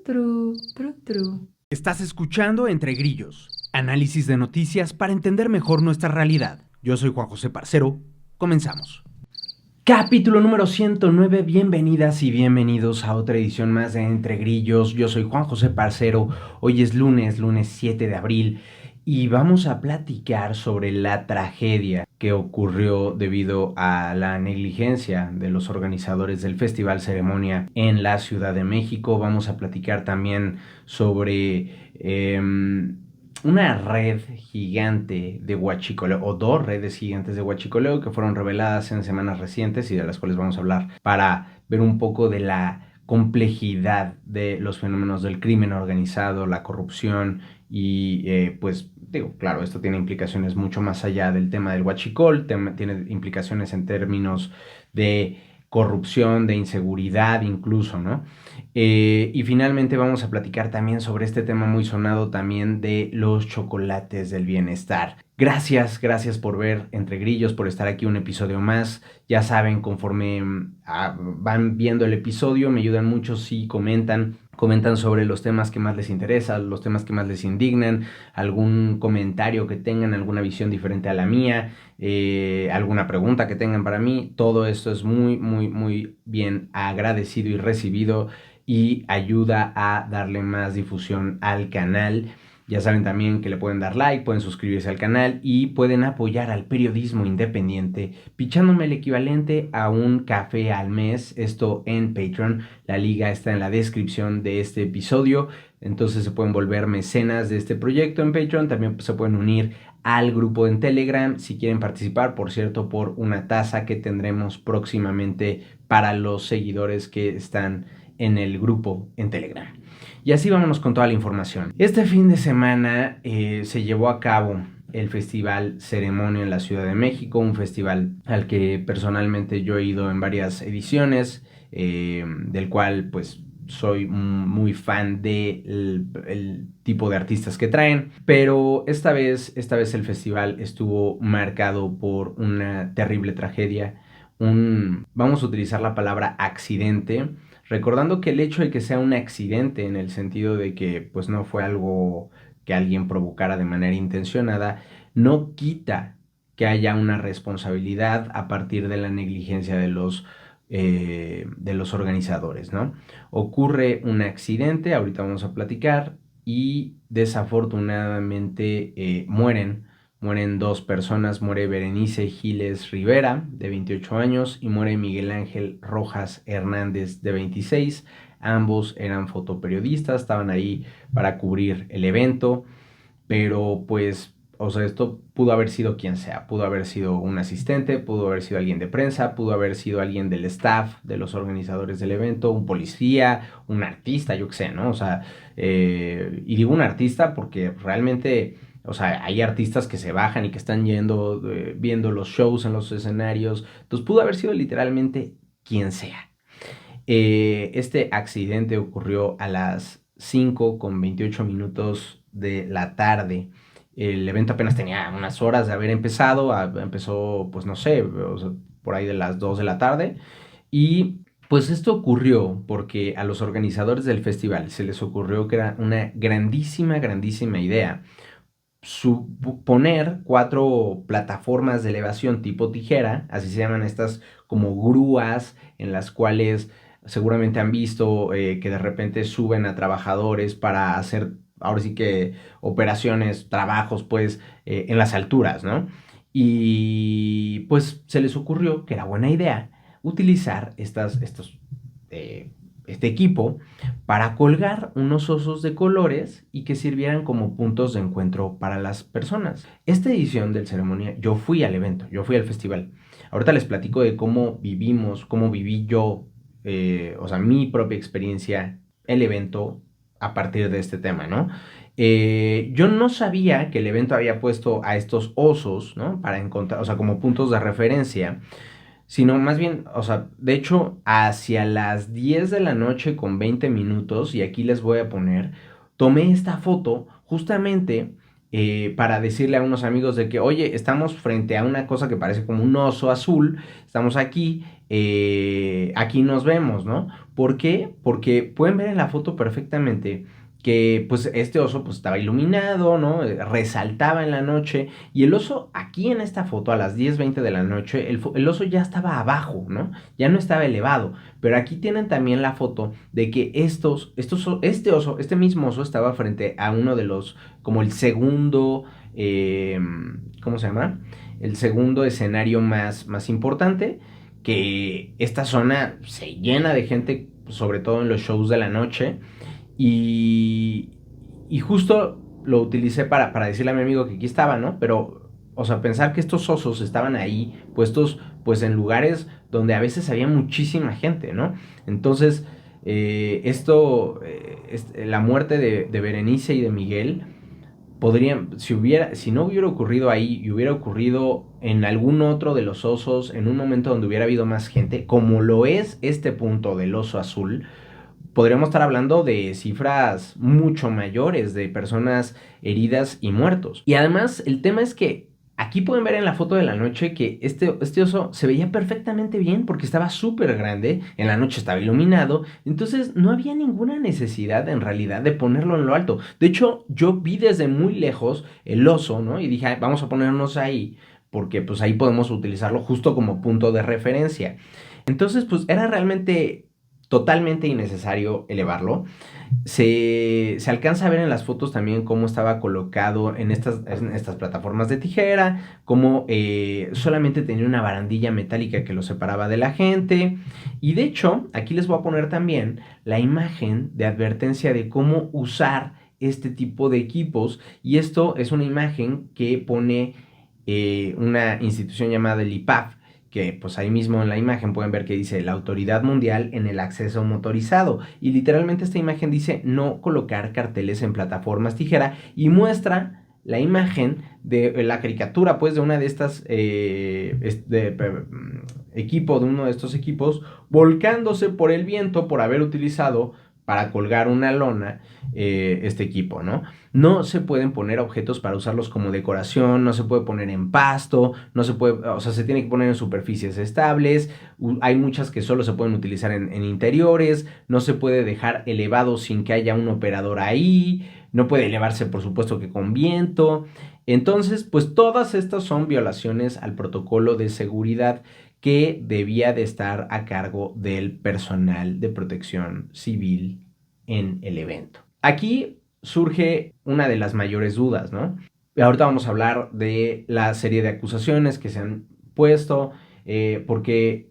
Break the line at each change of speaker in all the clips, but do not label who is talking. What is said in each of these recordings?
Tru.
Estás escuchando Entre Grillos, análisis de noticias para entender mejor nuestra realidad. Yo soy Juan José Parcero, comenzamos. Capítulo número 109, bienvenidas y bienvenidos a otra edición más de Entre Grillos. Yo soy Juan José Parcero, hoy es lunes 7 de abril y vamos a platicar sobre la tragedia que ocurrió debido a la negligencia de los organizadores del Festival Ceremonia en la Ciudad de México. Vamos a platicar también sobre una red gigante de huachicoleo, o dos redes gigantes de huachicoleo que fueron reveladas en semanas recientes y de las cuales vamos a hablar para ver un poco de la complejidad de los fenómenos del crimen organizado, la corrupción y pues digo, claro, esto tiene implicaciones mucho más allá del tema del huachicol, tiene implicaciones en términos de corrupción, de inseguridad incluso, ¿no? Y finalmente vamos a platicar también sobre este tema muy sonado también de los chocolates del bienestar. Gracias por ver Entre Grillos, por estar aquí un episodio más. Ya saben, conforme van viendo el episodio, me ayudan mucho si comentan sobre los temas que más les interesan, los temas que más les indignan, algún comentario que tengan, alguna visión diferente a la mía, alguna pregunta que tengan para mí. Todo esto es muy bien agradecido y recibido y ayuda a darle más difusión al canal. Ya saben también que le pueden dar like, pueden suscribirse al canal y pueden apoyar al periodismo independiente pichándome el equivalente a un café al mes, esto en Patreon. La liga está en la descripción de este episodio, entonces se pueden volver mecenas de este proyecto en Patreon. También se pueden unir al grupo en Telegram si quieren participar, por cierto, por una taza que tendremos próximamente para los seguidores que están en el grupo en Telegram. Y así vámonos con toda la información. Este fin de semana se llevó a cabo el Festival Ceremonia en la Ciudad de México, un festival al que personalmente yo he ido en varias ediciones, del cual pues soy muy fan de el tipo de artistas que traen, pero esta vez el festival estuvo marcado por una terrible tragedia, vamos a utilizar la palabra accidente, recordando que el hecho de que sea un accidente en el sentido de que pues no fue algo que alguien provocara de manera intencionada, no quita que haya una responsabilidad a partir de la negligencia de los organizadores, ¿no? Ocurre un accidente, ahorita vamos a platicar, y desafortunadamente mueren dos personas. Muere Berenice Giles Rivera, de 28 años, y muere Miguel Ángel Rojas Hernández, de 26. Ambos eran fotoperiodistas, estaban ahí para cubrir el evento, pero pues, o sea, esto pudo haber sido quien sea. Pudo haber sido un asistente, pudo haber sido alguien de prensa, pudo haber sido alguien del staff, de los organizadores del evento, un policía, un artista, yo qué sé, ¿no? O sea, y digo un artista porque realmente, o sea, hay artistas que se bajan y que están yendo, viendo los shows en los escenarios. Entonces pudo haber sido literalmente quien sea. Este accidente ocurrió a las 5:28 de la tarde. El evento apenas tenía unas horas de haber empezado. Empezó, pues no sé, o sea, por ahí de las 2 de la tarde. Y pues esto ocurrió porque a los organizadores del festival se les ocurrió que era una grandísima idea poner 4 plataformas de elevación tipo tijera, así se llaman estas, como grúas en las cuales seguramente han visto que de repente suben a trabajadores para hacer, ahora sí que operaciones, trabajos pues en las alturas, ¿no? Y pues se les ocurrió que era buena idea utilizar eh, este equipo para colgar unos osos de colores y que sirvieran como puntos de encuentro para las personas. Esta edición del ceremonia, yo fui al evento, yo fui al festival. Ahorita les platico de cómo viví yo, o sea, mi propia experiencia, el evento a partir de este tema, ¿no? Yo no sabía que el evento había puesto a estos osos, ¿no? Para encontrar, o sea, como puntos de referencia, sino más bien, o sea, de hecho, hacia las 10 de la noche con 20 minutos, y aquí les voy a poner, tomé esta foto justamente para decirle a unos amigos de que, oye, estamos frente a una cosa que parece como un oso azul, estamos aquí, aquí nos vemos, ¿no? ¿Por qué? Porque pueden ver en la foto perfectamente que pues este oso pues estaba iluminado, ¿no? Resaltaba en la noche y el oso aquí en esta foto a las 10:20 de la noche, el oso ya estaba abajo, ¿no? Ya no estaba elevado, pero aquí tienen también la foto de que este mismo oso estaba frente a uno de los, como el segundo, eh, ¿cómo se llama? El segundo escenario más importante, que esta zona se llena de gente, sobre todo en los shows de la noche, y, y justo lo utilicé para decirle a mi amigo que aquí estaba, ¿no? Pero, o sea, pensar que estos osos estaban ahí puestos pues en lugares donde a veces había muchísima gente, ¿no? Entonces, la muerte de Berenice y de Miguel podrían, si no hubiera ocurrido ahí y hubiera ocurrido en algún otro de los osos, en un momento donde hubiera habido más gente, como lo es este punto del oso azul, podríamos estar hablando de cifras mucho mayores de personas heridas y muertos. Y además, el tema es que aquí pueden ver en la foto de la noche que este oso se veía perfectamente bien porque estaba súper grande, en la noche estaba iluminado, entonces no había ninguna necesidad en realidad de ponerlo en lo alto. De hecho, yo vi desde muy lejos el oso, ¿no? Y dije, "Ay, vamos a ponernos ahí, porque pues ahí podemos utilizarlo justo como punto de referencia". Entonces, pues era realmente totalmente innecesario elevarlo. Se alcanza a ver en las fotos también cómo estaba colocado en estas plataformas de tijera, cómo solamente tenía una barandilla metálica que lo separaba de la gente. Y de hecho, aquí les voy a poner también la imagen de advertencia de cómo usar este tipo de equipos. Y esto es una imagen que pone una institución llamada el IPAF, que pues ahí mismo en la imagen pueden ver que dice la Autoridad Mundial en el Acceso Motorizado, y literalmente esta imagen dice no colocar carteles en plataformas tijera, y muestra la imagen de la caricatura pues de una de estas equipo, de uno de estos equipos volcándose por el viento por haber utilizado para colgar una lona este equipo, ¿no? No se pueden poner objetos para usarlos como decoración, no se puede poner en pasto, no se puede, o sea, se tiene que poner en superficies estables, hay muchas que solo se pueden utilizar en interiores, no se puede dejar elevado sin que haya un operador ahí, no puede elevarse por supuesto que con viento. Entonces, pues todas estas son violaciones al protocolo de seguridad que debía de estar a cargo del personal de protección civil en el evento. Aquí surge una de las mayores dudas, ¿no? Ahorita vamos a hablar de la serie de acusaciones que se han puesto, porque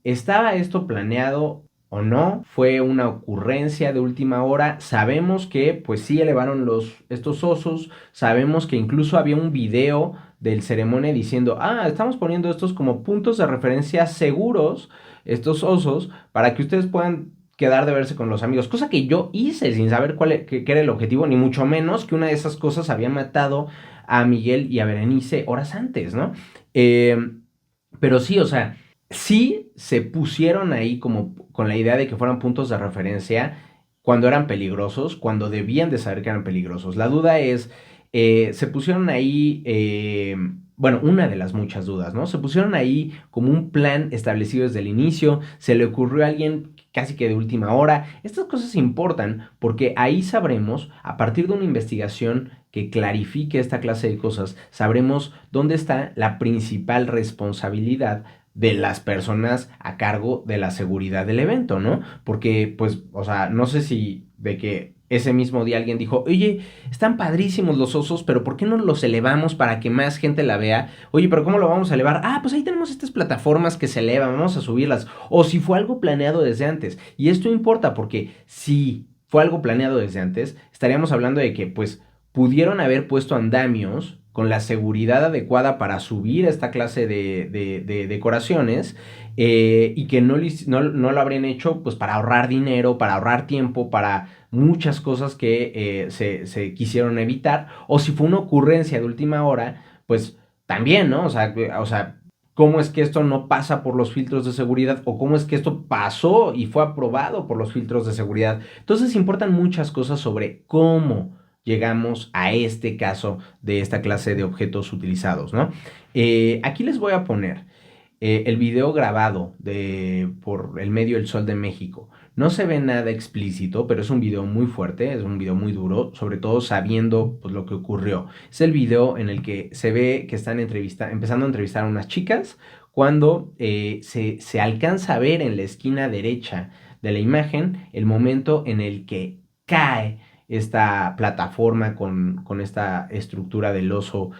¿estaba esto planeado o no? ¿Fue una ocurrencia de última hora? Sabemos que pues sí elevaron estos osos, sabemos que incluso había un video del ceremonia diciendo, estamos poniendo estos como puntos de referencia seguros, estos osos, para que ustedes puedan quedar de verse con los amigos, cosa que yo hice sin saber qué era el objetivo, ni mucho menos que una de esas cosas había matado a Miguel y a Berenice horas antes, ¿no? Pero sí, o sea, sí se pusieron ahí como con la idea de que fueran puntos de referencia cuando eran peligrosos, cuando debían de saber que eran peligrosos. La duda es, se pusieron ahí, bueno, una de las muchas dudas, ¿no? Se pusieron ahí como un plan establecido desde el inicio, se le ocurrió a alguien casi que de última hora. Estas cosas importan porque ahí sabremos, a partir de una investigación que clarifique esta clase de cosas, sabremos dónde está la principal responsabilidad de las personas a cargo de la seguridad del evento, ¿no? Porque, pues, o sea, no sé si de que ese mismo día alguien dijo, oye, están padrísimos los osos, pero ¿por qué no los elevamos para que más gente la vea? Oye, pero ¿cómo lo vamos a elevar? Pues ahí tenemos estas plataformas que se elevan, vamos a subirlas. O si fue algo planeado desde antes. Y esto importa porque si fue algo planeado desde antes, estaríamos hablando de que, pues, pudieron haber puesto andamios con la seguridad adecuada para subir esta clase de decoraciones, y que no lo habrían hecho pues para ahorrar dinero, para ahorrar tiempo, para muchas cosas que se quisieron evitar, o si fue una ocurrencia de última hora, pues también, ¿no? O sea, ¿cómo es que esto no pasa por los filtros de seguridad? ¿O cómo es que esto pasó y fue aprobado por los filtros de seguridad? Entonces importan muchas cosas sobre cómo llegamos a este caso de esta clase de objetos utilizados, ¿no? Aquí les voy a poner el video grabado por el medio El Sol de México. No se ve nada explícito, pero es un video muy fuerte, es un video muy duro, sobre todo sabiendo pues, lo que ocurrió. Es el video en el que se ve que están empezando a entrevistar a unas chicas cuando se alcanza a ver en la esquina derecha de la imagen el momento en el que cae esta plataforma con esta estructura del oso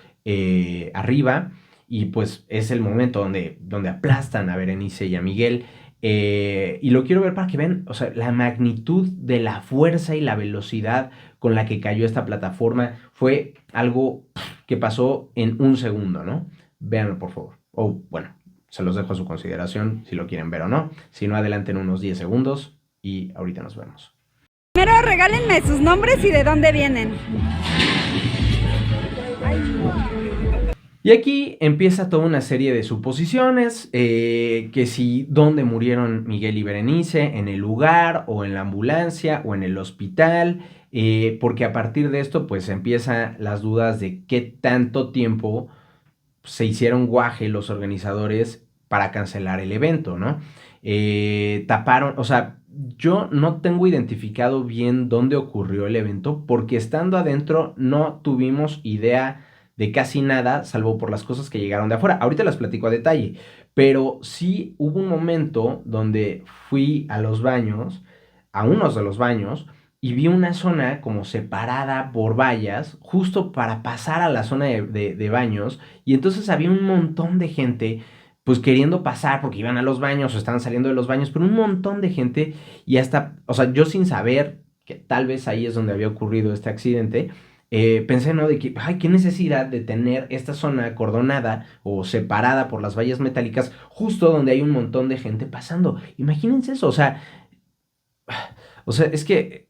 arriba y pues es el momento donde aplastan a Berenice y a Miguel. Y lo quiero ver para que vean, o sea, la magnitud de la fuerza y la velocidad con la que cayó esta plataforma fue algo que pasó en un segundo, ¿no? Véanlo, por favor. O bueno, se los dejo a su consideración si lo quieren ver o no. Si no, adelanten unos 10 segundos y ahorita nos vemos.
Primero regálenme sus nombres y de dónde vienen.
Y aquí empieza toda una serie de suposiciones, que si dónde murieron Miguel y Berenice, en el lugar o en la ambulancia o en el hospital, porque a partir de esto pues empiezan las dudas de qué tanto tiempo se hicieron guaje los organizadores para cancelar el evento, ¿no? Taparon, o sea, yo no tengo identificado bien dónde ocurrió el evento porque estando adentro no tuvimos idea de casi nada, salvo por las cosas que llegaron de afuera. Ahorita las platico a detalle, pero sí hubo un momento donde fui a los baños, a unos de los baños, y vi una zona como separada por vallas, justo para pasar a la zona de baños, y entonces había un montón de gente, pues queriendo pasar porque iban a los baños o estaban saliendo de los baños, pero un montón de gente, y hasta, o sea, yo sin saber que tal vez ahí es donde había ocurrido este accidente, pensé, ¿no? De que, ay, qué necesidad de tener esta zona acordonada o separada por las vallas metálicas, justo donde hay un montón de gente pasando. Imagínense eso, es que,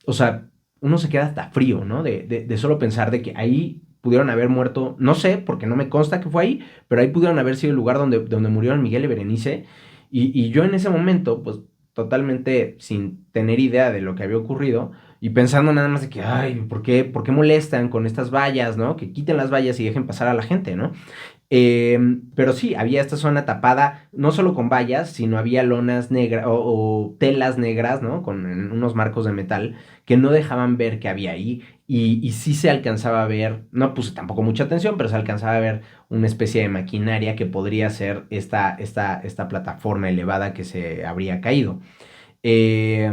o sea, uno se queda hasta frío, ¿no? De solo pensar de que ahí pudieron haber muerto, no sé, porque no me consta que fue ahí, pero ahí pudieron haber sido el lugar donde murieron Miguel y Berenice. Y yo en ese momento, pues totalmente sin tener idea de lo que había ocurrido y pensando nada más de que, ay, por qué molestan con estas vallas, ¿no? Que quiten las vallas y dejen pasar a la gente, ¿no? Pero sí, había esta zona tapada, no solo con vallas, sino había lonas negras o telas negras, ¿no? Con unos marcos de metal que no dejaban ver qué había ahí. Y sí se alcanzaba a ver, no puse tampoco mucha atención, pero se alcanzaba a ver una especie de maquinaria que podría ser esta plataforma elevada que se habría caído. Eh,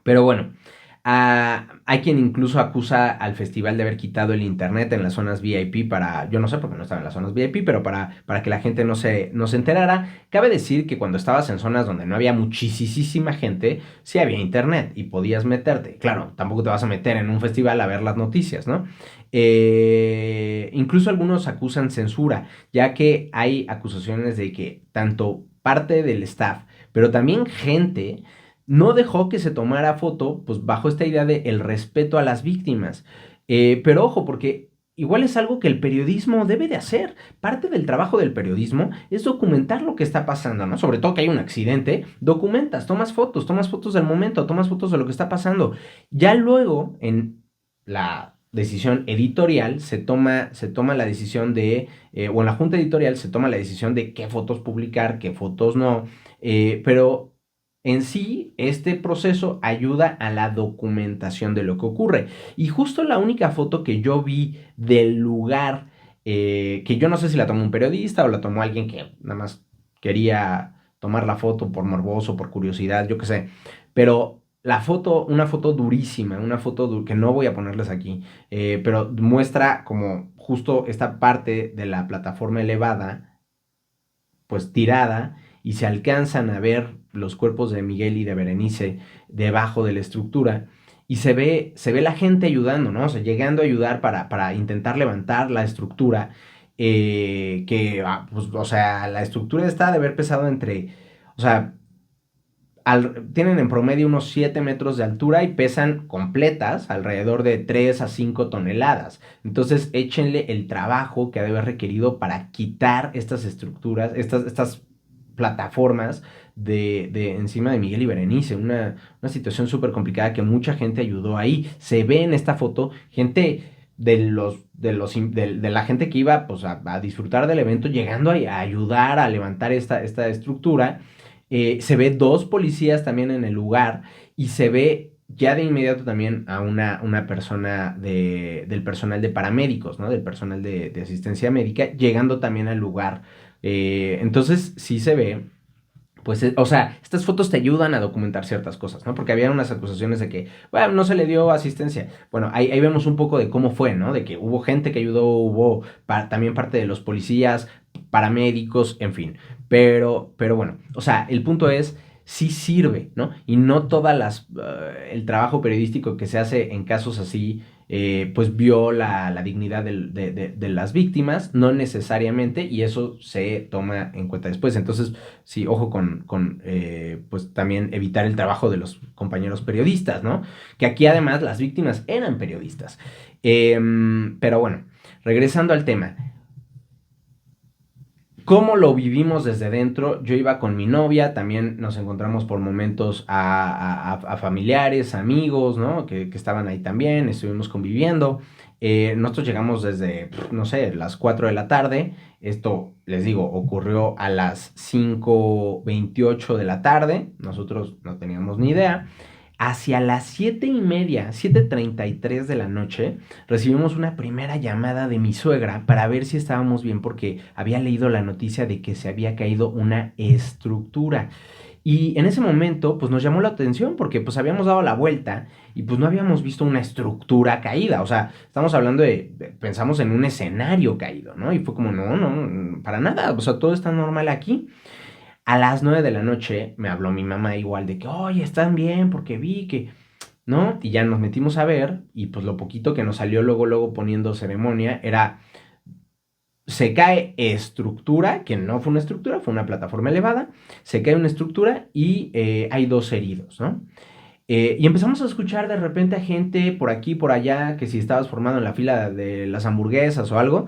pero bueno, hay quien incluso acusa al festival de haber quitado el internet en las zonas VIP para, yo no sé por qué no estaba en las zonas VIP, pero para que la gente no se enterara. Cabe decir que cuando estabas en zonas donde no había muchísima gente, sí había internet y podías meterte. Claro, tampoco te vas a meter en un festival a ver las noticias, ¿no? Incluso algunos acusan censura, ya que hay acusaciones de que tanto parte del staff, pero también gente no dejó que se tomara foto, pues bajo esta idea de el respeto a las víctimas. Pero ojo, porque igual es algo que el periodismo debe de hacer. Parte del trabajo del periodismo es documentar lo que está pasando, ¿no? Sobre todo que hay un accidente, documentas, tomas fotos del momento, tomas fotos de lo que está pasando. Ya luego, en la decisión editorial, se toma la decisión o en la junta editorial se toma la decisión de qué fotos publicar, qué fotos no, pero en sí, este proceso ayuda a la documentación de lo que ocurre. Y justo la única foto que yo vi del lugar, que yo no sé si la tomó un periodista o la tomó alguien que nada más quería tomar la foto por morboso, por curiosidad, yo qué sé. Pero la foto, una foto durísima, una foto que no voy a ponerles aquí, pero muestra como justo esta parte de la plataforma elevada pues tirada y se alcanzan a ver los cuerpos de Miguel y de Berenice debajo de la estructura y se ve la gente ayudando, ¿no? O sea, llegando a ayudar para intentar levantar la estructura, pues, o sea, la estructura está de haber pesado o sea, tienen en promedio unos 7 metros de altura y pesan completas alrededor de 3 a 5 toneladas. Entonces, échenle el trabajo que ha de haber requerido para quitar estas estructuras, estas plataformas de encima de Miguel y Berenice, una situación súper complicada que mucha gente ayudó ahí. Se ve en esta foto gente de la gente que iba pues, a disfrutar del evento, llegando a ayudar a levantar esta estructura. Se ve dos policías también en el lugar y se ve ya de inmediato también a una persona del personal de paramédicos, ¿no? Del personal de asistencia médica, llegando también al lugar. Entonces sí se ve pues, o sea, estas fotos te ayudan a documentar ciertas cosas, ¿no? Porque había unas acusaciones de que, bueno, no se le dio asistencia. Bueno, ahí vemos un poco de cómo fue, ¿no? De que hubo gente que ayudó, hubo también parte de los policías, paramédicos, en fin. Pero bueno, o sea, el punto es, sí sirve, ¿no? Y no todas el trabajo periodístico que se hace en casos así pues viola la dignidad de las víctimas, no necesariamente, y eso se toma en cuenta después. Entonces, sí, ojo con pues también evitar el trabajo de los compañeros periodistas, ¿no? Que aquí además las víctimas eran periodistas. Pero bueno, regresando al tema. ¿Cómo lo vivimos desde dentro? Yo iba con mi novia, también nos encontramos por momentos a familiares, amigos, ¿no? Que estaban ahí también, estuvimos conviviendo. Nosotros llegamos desde, no sé, las 4 de la tarde. Esto, les digo, ocurrió a las 5:28 de la tarde. Nosotros no teníamos ni idea. Hacia las 7:30, 7:33 de la noche, recibimos una primera llamada de mi suegra para ver si estábamos bien porque había leído la noticia de que se había caído una estructura. Y en ese momento, pues nos llamó la atención porque pues habíamos dado la vuelta y pues no habíamos visto una estructura caída. O sea, estamos hablando pensamos en un escenario caído, ¿no? Y fue como, no, no, para nada. O sea, todo está normal aquí. A las 9 de la noche me habló mi mamá igual de que, oye, están bien porque vi que, ¿no? Y ya nos metimos a ver y pues lo poquito que nos salió luego poniendo ceremonia era, se cae estructura, que no fue una estructura, fue una plataforma elevada, se cae una estructura y hay dos heridos, ¿no? Y empezamos a escuchar de repente a gente por aquí, por allá, que si estabas formado en la fila de las hamburguesas o algo,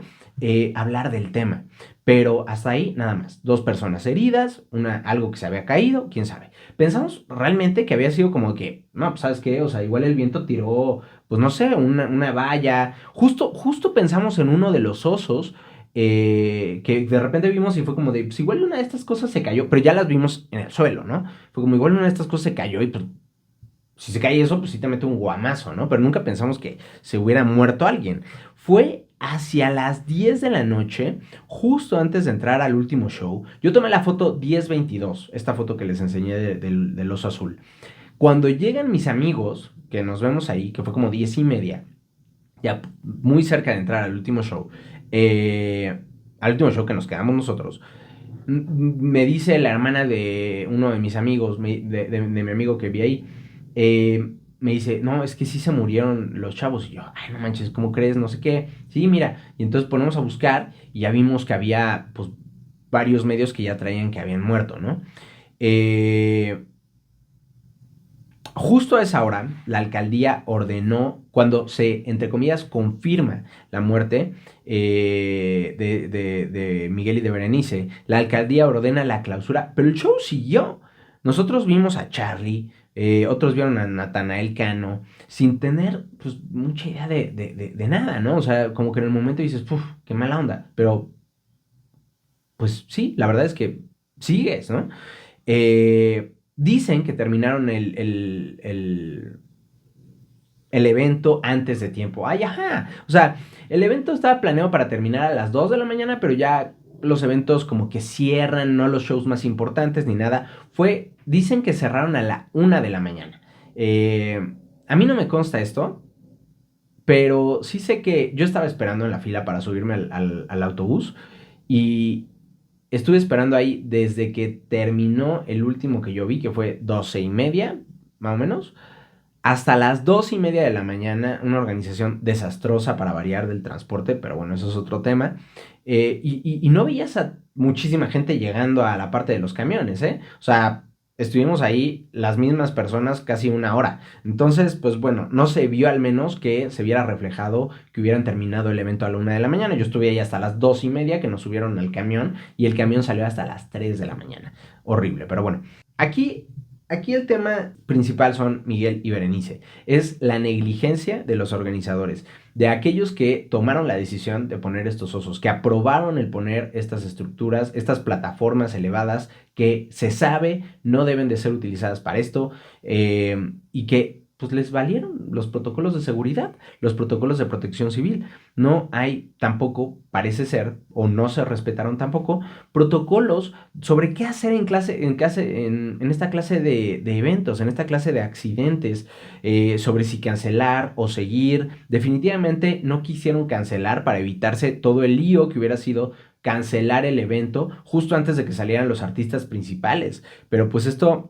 hablar del tema. Pero hasta ahí nada más. Dos personas heridas, algo que se había caído, quién sabe. Pensamos realmente que había sido como que, no, pues sabes qué, o sea, igual el viento tiró, pues no sé, una valla. Justo pensamos en uno de los osos. Que de repente vimos y fue como de, pues igual una de estas cosas se cayó, pero ya las vimos en el suelo, ¿no? Fue como igual una de estas cosas se cayó y pues si se cae eso, pues sí te mete un guamazo, ¿no? Pero nunca pensamos que se hubiera muerto alguien. Fue hacia las 10 de la noche, justo antes de entrar al último show. Yo tomé la foto 10:22, esta foto que les enseñé del oso azul. Cuando llegan mis amigos, que nos vemos ahí, que fue como 10:30, ya muy cerca de entrar al último show que nos quedamos nosotros, me dice la hermana de uno de mis amigos, de mi amigo que vi ahí, me dice, no, es que sí se murieron los chavos. Y yo, ay, no manches, ¿cómo crees? No sé qué. Sí, mira. Y entonces ponemos a buscar y ya vimos que había, pues, varios medios que ya traían que habían muerto, ¿no? Justo a esa hora, la alcaldía ordenó, cuando se, entre comillas, confirma la muerte de Miguel y de Berenice, la alcaldía ordena la clausura, pero el show siguió. Nosotros vimos a Charlie, otros vieron a Natanael Cano, sin tener pues mucha idea de nada, ¿no? O sea, como que en el momento dices, puf, qué mala onda, pero pues sí, la verdad es que sigues, ¿no? Dicen que terminaron el evento antes de tiempo. ¡Ay, ajá! O sea, el evento estaba planeado para terminar a las 2 de la mañana, pero ya los eventos como que cierran, no los shows más importantes ni nada. Dicen que cerraron a la 1 de la mañana. A mí no me consta esto, pero sí sé que yo estaba esperando en la fila para subirme al autobús y estuve esperando ahí desde que terminó el último que yo vi, que fue 12:30, más o menos, hasta las 2:30 de la mañana, una organización desastrosa para variar del transporte, pero bueno, eso es otro tema. Y no veías a muchísima gente llegando a la parte de los camiones, ¿eh? O sea, estuvimos ahí las mismas personas casi una hora. Entonces, pues bueno, no se vio al menos que se viera reflejado que hubieran terminado el evento a la 1 de la mañana. Yo estuve ahí hasta las 2:30 que nos subieron al camión y el camión salió hasta las 3 de la mañana. Horrible, pero bueno. Aquí Aquí el tema principal son Miguel y Berenice. Es la negligencia de los organizadores, de aquellos que tomaron la decisión de poner estos osos, que aprobaron el poner estas estructuras, estas plataformas elevadas que se sabe no deben de ser utilizadas para esto, y que pues les valieron los protocolos de seguridad, los protocolos de protección civil. No hay tampoco, parece ser, o no se respetaron tampoco, protocolos sobre qué hacer en esta clase de eventos, en esta clase de accidentes, sobre si cancelar o seguir. Definitivamente no quisieron cancelar para evitarse todo el lío que hubiera sido cancelar el evento justo antes de que salieran los artistas principales. Pero pues esto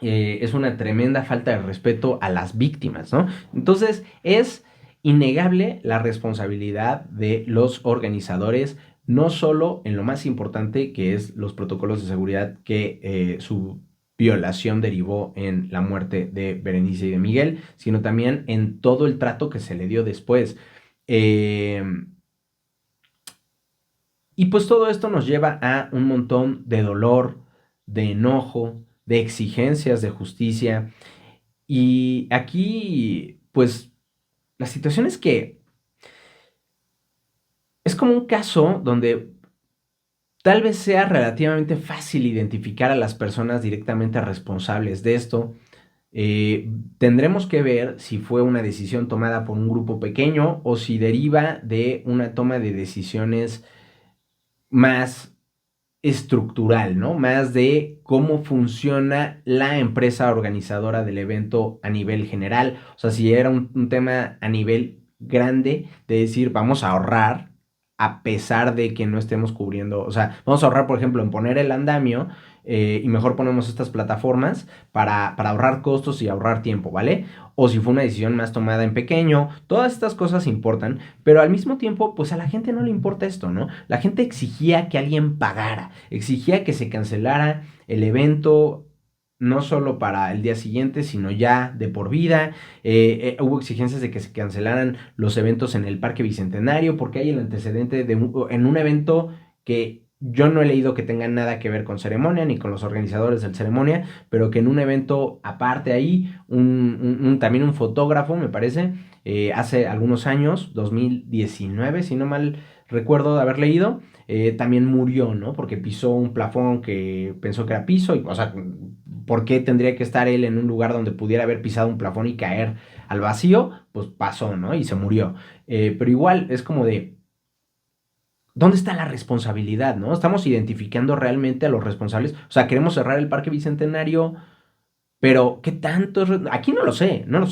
es una tremenda falta de respeto a las víctimas, ¿no? Entonces es innegable la responsabilidad de los organizadores, no solo en lo más importante que es los protocolos de seguridad que su violación derivó en la muerte de Berenice y de Miguel, sino también en todo el trato que se le dio después. Eh, y pues todo esto nos lleva a un montón de dolor, de enojo, de exigencias de justicia. Y aquí, pues, la situación es que es como un caso donde tal vez sea relativamente fácil identificar a las personas directamente responsables de esto. Tendremos que ver si fue una decisión tomada por un grupo pequeño o si deriva de una toma de decisiones más estructural, ¿no? Más de cómo funciona la empresa organizadora del evento a nivel general. O sea, si era un tema a nivel grande de decir, vamos a ahorrar a pesar de que no estemos cubriendo, o sea, vamos a ahorrar, por ejemplo, en poner el andamio, y mejor ponemos estas plataformas para ahorrar costos y ahorrar tiempo, ¿vale? O si fue una decisión más tomada en pequeño, todas estas cosas importan, pero al mismo tiempo, pues a la gente no le importa esto, ¿no? La gente exigía que alguien pagara, exigía que se cancelara el evento, no solo para el día siguiente, sino ya de por vida. Hubo exigencias de que se cancelaran los eventos en el Parque Bicentenario, porque hay el antecedente en un evento que yo no he leído que tenga nada que ver con ceremonia, ni con los organizadores del ceremonia, pero que en un evento aparte ahí, también un fotógrafo, me parece, hace algunos años, 2019, si no mal recuerdo de haber leído, también murió, ¿no? Porque pisó un plafón que pensó que era piso, y, o sea, ¿por qué tendría que estar él en un lugar donde pudiera haber pisado un plafón y caer al vacío? Pues pasó, ¿no? Y se murió. Pero igual es como de, ¿dónde está la responsabilidad, no? ¿Estamos identificando realmente a los responsables? O sea, queremos cerrar el Parque Bicentenario, pero ¿qué tanto es? Aquí no lo sé, no lo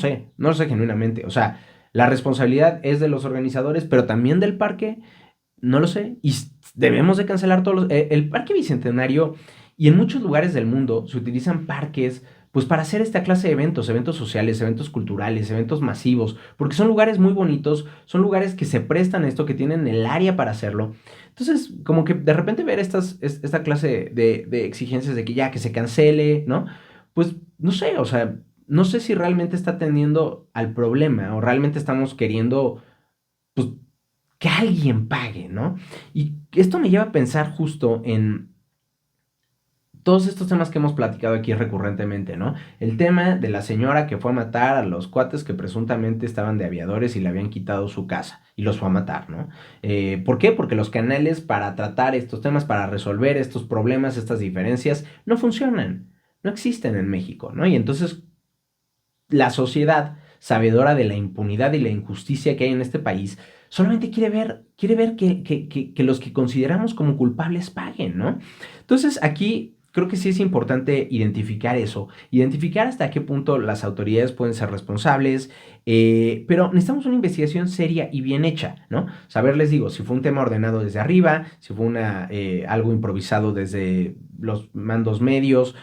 sé genuinamente. O sea, la responsabilidad es de los organizadores, pero también del parque, no lo sé. Y debemos de cancelar todos el Parque Bicentenario, y en muchos lugares del mundo se utilizan parques pues para hacer esta clase de eventos, eventos sociales, eventos culturales, eventos masivos, porque son lugares muy bonitos, son lugares que se prestan a esto, que tienen el área para hacerlo. Entonces, como que de repente ver esta clase de exigencias de que ya, que se cancele, ¿no? Pues no sé, o sea, no sé si realmente está atendiendo al problema o realmente estamos queriendo, pues, que alguien pague, ¿no? Y esto me lleva a pensar justo en todos estos temas que hemos platicado aquí recurrentemente, ¿no? El tema de la señora que fue a matar a los cuates que presuntamente estaban de aviadores y le habían quitado su casa y los fue a matar, ¿no? ¿Por qué? Porque los canales para tratar estos temas, para resolver estos problemas, estas diferencias, no funcionan, no existen en México, ¿no? Y entonces la sociedad, sabedora de la impunidad y la injusticia que hay en este país, solamente quiere ver que los que consideramos como culpables paguen, ¿no? Entonces aquí creo que sí es importante identificar eso, identificar hasta qué punto las autoridades pueden ser responsables, pero necesitamos una investigación seria y bien hecha, ¿no? Saber, les digo, si fue un tema ordenado desde arriba, si fue algo improvisado desde los mandos medios,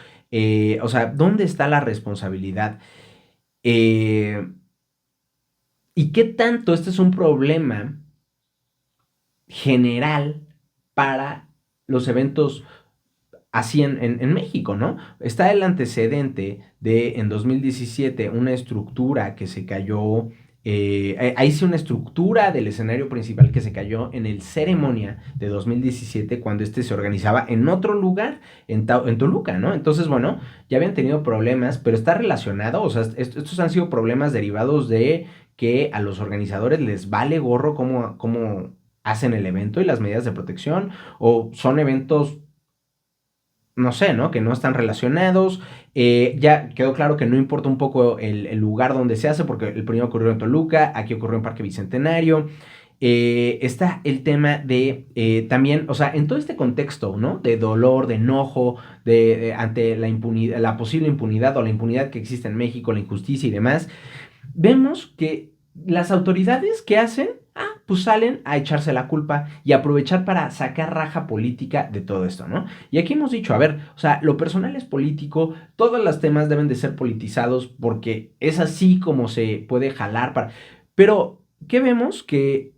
o sea, ¿dónde está la responsabilidad? Eh, ¿Y qué tanto este es un problema general para los eventos así en México, ¿no? Está el antecedente de en 2017 una estructura que se cayó, ahí sí una estructura del escenario principal que se cayó en el ceremonia de 2017 cuando este se organizaba en otro lugar, en Toluca, ¿no? Entonces, bueno, ya habían tenido problemas, pero está relacionado, o sea, estos han sido problemas derivados de que a los organizadores les vale gorro cómo hacen el evento y las medidas de protección, o son eventos no sé, ¿no? Que no están relacionados. Ya quedó claro que no importa un poco el lugar donde se hace, porque el primero ocurrió en Toluca, aquí ocurrió en Parque Bicentenario. Está el tema de también, o sea, en todo este contexto, ¿no? De dolor, de enojo, ante la impunidad, la posible impunidad o la impunidad que existe en México, la injusticia y demás, vemos que las autoridades que hacen, pues salen a echarse la culpa y aprovechar para sacar raja política de todo esto, ¿no? Y aquí hemos dicho, a ver, o sea, lo personal es político, todos los temas deben de ser politizados porque es así como se puede jalar para... Pero, ¿qué vemos? Que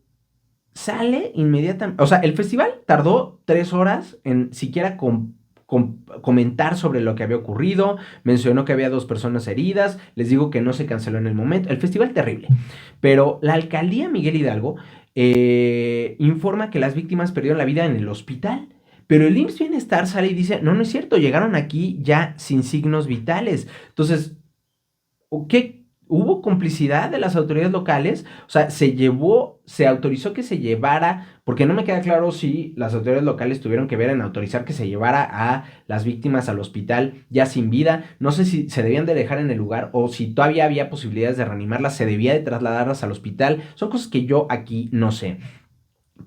sale inmediatamente, o sea, el festival tardó 3 horas en siquiera comentar sobre lo que había ocurrido, mencionó que había 2 personas heridas, les digo que no se canceló en el momento, el festival terrible, pero la alcaldía Miguel Hidalgo informa que las víctimas perdieron la vida en el hospital. Pero el IMSS Bienestar sale y dice, no, no es cierto, llegaron aquí ya sin signos vitales. Entonces, ¿qué? Hubo complicidad de las autoridades locales, o sea, se autorizó que se llevara, porque no me queda claro si las autoridades locales tuvieron que ver en autorizar que se llevara a las víctimas al hospital ya sin vida, no sé si se debían de dejar en el lugar o si todavía había posibilidades de reanimarlas, se debía de trasladarlas al hospital, son cosas que yo aquí no sé.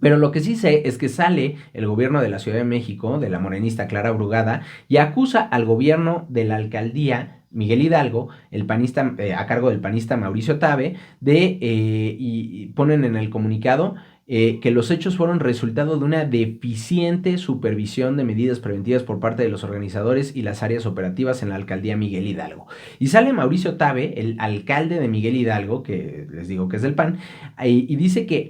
Pero lo que sí sé es que sale el gobierno de la Ciudad de México, de la morenista Clara Brugada, y acusa al gobierno de la alcaldía Miguel Hidalgo, el panista, a cargo del panista Mauricio Tabe, y ponen en el comunicado que los hechos fueron resultado de una deficiente supervisión de medidas preventivas por parte de los organizadores y las áreas operativas en la alcaldía Miguel Hidalgo. Y sale Mauricio Tabe, el alcalde de Miguel Hidalgo, que les digo que es del PAN, y dice que,